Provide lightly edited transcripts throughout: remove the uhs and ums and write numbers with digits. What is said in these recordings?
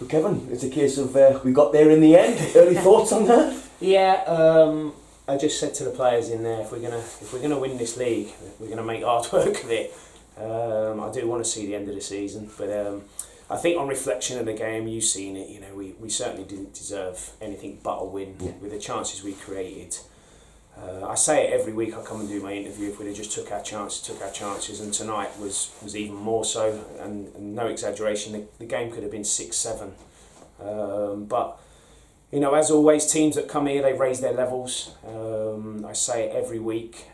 But Kevin, it's a case of we got there in the end. Early thoughts on that? Yeah, I just said to the players in there, if we're gonna win this league, we're gonna make hard work of it. I do want to see the end of the season, but I think on reflection of the game, you've seen it. You know, we certainly didn't deserve anything but a win with the chances we created. I say it every week I come and do my interview. If we'd have just took our chances, and tonight was even more so, and no exaggeration, the game could have been 6-7. But you know, as always, teams that come here, they raise their levels. I say it every week.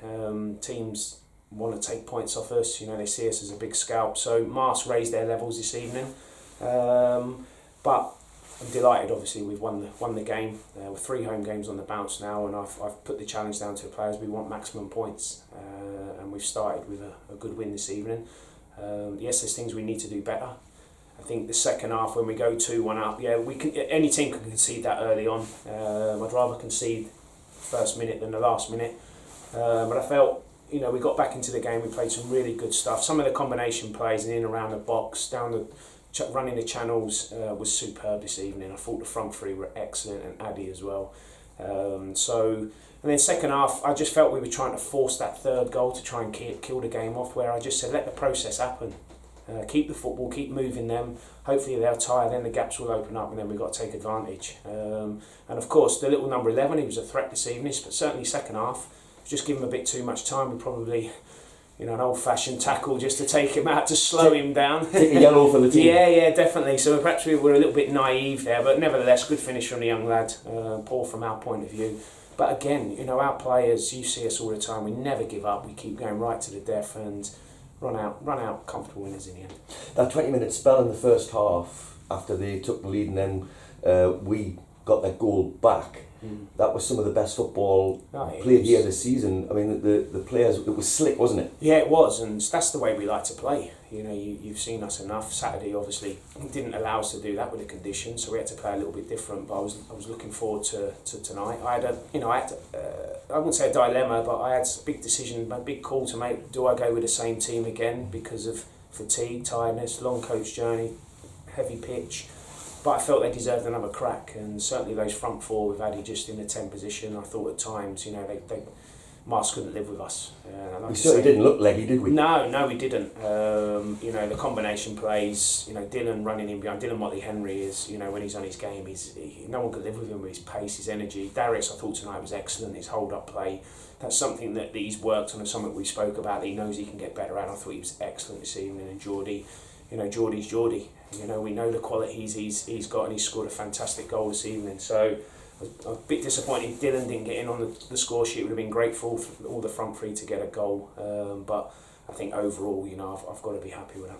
Teams want to take points off us. You know, they see us as a big scalp. So Mars raised their levels this evening. But I'm delighted. Obviously, we've won the game. With 3 home games on the bounce now, and I've put the challenge down to the players. We want maximum points, and we've started with a good win this evening. Yes, there's things we need to do better. I think the second half, when we go 2-1 up, any team can concede that early on. I'd rather concede first minute than the last minute. But I felt, you know, we got back into the game. We played some really good stuff. Some of the combination plays and in and around the box, running the channels was superb this evening. I thought the front three were excellent, and Addy as well. And then second half, I just felt we were trying to force that third goal to try and kill the game off, where I just said, let the process happen. Keep the football, keep moving them. Hopefully they'll tire, then the gaps will open up, and then we've got to take advantage. And of course, the little number 11, he was a threat this evening, but certainly second half, just give him a bit too much time. We probably, you know, an old-fashioned tackle just to take him out, to slow him down. Take a yellow for the team. Yeah, definitely. So perhaps we were a little bit naive there, but nevertheless, good finish from the young lad. Poor from our point of view. But again, you know, our players, you see us all the time, we never give up. We keep going right to the death and run out comfortable winners in the end. That 20-minute spell in the first half, after they took the lead and then we got that goal back, that was some of the best football played here this season. I mean, the players, it was slick, wasn't it? Yeah, it was, and that's the way we like to play. You know, you've seen us enough. Saturday obviously didn't allow us to do that with the conditions, so we had to play a little bit different. But I was looking forward to tonight. I wouldn't say a dilemma, but I had a big decision, a big call to make. Do I go with the same team again because of fatigue, tiredness, long coach journey, heavy pitch? But I felt they deserved another crack, and certainly those front four with Addy just in the 10 position, I thought at times, you know, Mars couldn't live with us. We certainly didn't look leggy, did we? No, we didn't. You know, the combination plays, you know, Dylan running in behind. Dylan Motley Henry is, you know, when he's on his game, no one could live with him with his pace, his energy. Darius, I thought tonight was excellent, his hold-up play. That's something that he's worked on and something we spoke about that he knows he can get better at. I thought he was excellent this evening. And Geordie, you know, Geordie's Geordie. You know, we know the qualities he's got, and he scored a fantastic goal this evening. So I was a bit disappointed Dylan didn't get in on the score sheet. It would have been grateful for all the front three to get a goal. But I think overall, you know, I've got to be happy with that.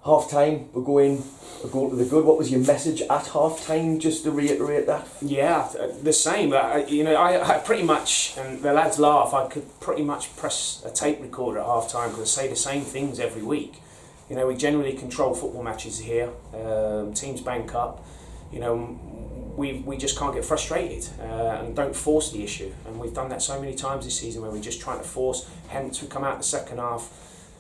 Half time, we're going a goal to the good. What was your message at half time, just to reiterate that? Yeah, the same. You know, I pretty much, and the lads laugh, I could pretty much press a tape recorder at half time because I say the same things every week. You know, we generally control football matches here. Teams bank up. You know, we just can't get frustrated and don't force the issue. And we've done that so many times this season where we're just trying to force. Hence, we come out the second half.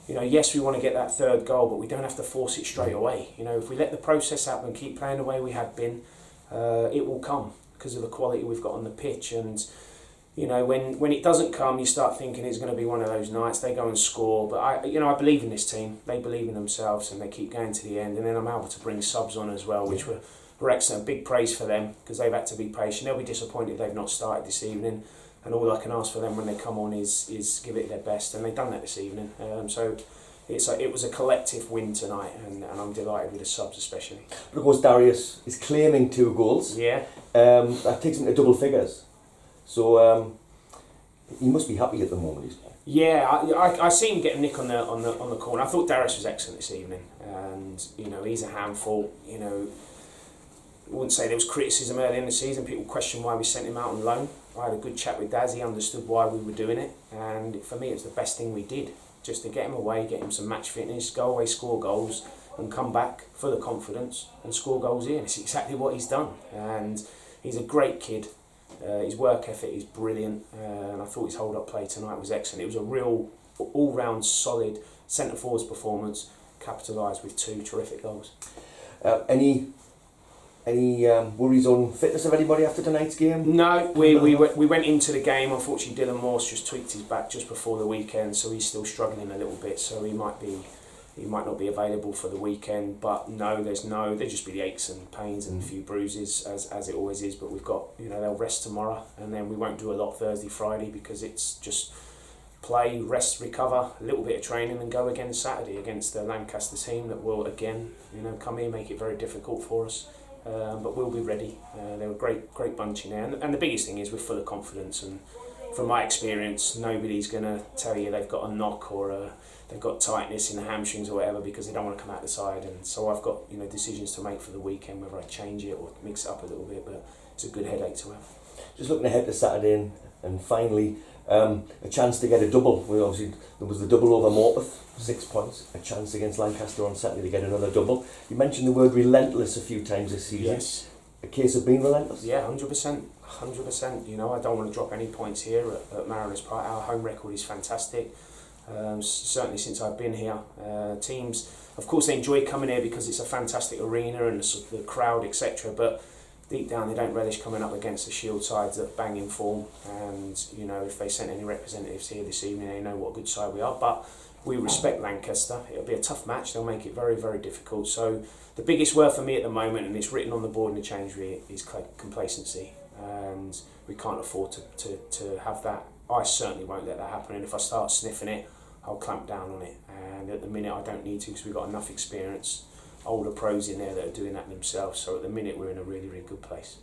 You know, yes, we want to get that third goal, but we don't have to force it straight away. You know, if we let the process happen and keep playing the way we have been, it will come because of the quality we've got on the pitch. And you know, when it doesn't come, you start thinking it's going to be one of those nights. They go and score, but I believe in this team. They believe in themselves, and they keep going to the end. And then I'm able to bring subs on as well, which were excellent. Big praise for them because they've had to be patient. They'll be disappointed they've not started this evening, and all I can ask for them when they come on is give it their best, and they've done that this evening. So it was a collective win tonight, and I'm delighted with the subs especially. But of course, Darius is claiming 2 goals. Yeah. That takes him to double figures. So he must be happy at the moment. Yeah, I see him get a nick on the corner. I thought Darius was excellent this evening, and you know, he's a handful. You know, I wouldn't say there was criticism early in the season. People questioned why we sent him out on loan. I had a good chat with Daz. He understood why we were doing it, and for me, it's the best thing we did, just to get him away, get him some match fitness, go away, score goals, and come back full of confidence and score goals here. And it's exactly what he's done, and he's a great kid. His work ethic is brilliant, and I thought his hold-up play tonight was excellent. It was a real all-round solid centre-forwards performance, capitalised with 2 terrific goals. Any Any worries on fitness of anybody after tonight's game? No, we went into the game. Unfortunately, Dylan Morse just tweaked his back just before the weekend, so he's still struggling a little bit. So he might not be available for the weekend. But no, there'll just be the aches and pains and a few bruises as it always is. But we've got, they'll rest tomorrow, and then we won't do a lot Thursday, Friday, because it's just play, rest, recover, a little bit of training, and go again Saturday against the Lancaster team that will again, come here, make it very difficult for us. But we'll be ready. They're a great bunch in there, and the biggest thing is we're full of confidence. And from my experience, nobody's going to tell you they've got a knock or they've got tightness in the hamstrings or whatever, because they don't want to come out the side. And so I've got decisions to make for the weekend, whether I change it or mix it up a little bit. But it's a good headache to have. Just looking ahead to Saturday, and finally a chance to get a double. Obviously there was the double over Morpeth, 6 points. A chance against Lancaster on Saturday to get another double. You mentioned the word relentless a few times this season. Yes. A case of being relentless? Yeah, 100%. I don't want to drop any points here at Mariners Park. Our home record is fantastic. Certainly since I've been here. Teams, of course, they enjoy coming here because it's a fantastic arena and the crowd, etc. But deep down, they don't relish coming up against the Shield sides that bang in form. And if they sent any representatives here this evening, they know what a good side we are. But we respect Lancaster. It'll be a tough match. They'll make it very, very difficult. So the biggest word for me at the moment, and it's written on the board in the change room, is complacency. And we can't afford to have that. I certainly won't let that happen. And if I start sniffing it, I'll clamp down on it. And at the minute, I don't need to, because we've got enough experience, older pros in there that are doing that themselves. So at the minute, we're in a really, really good place.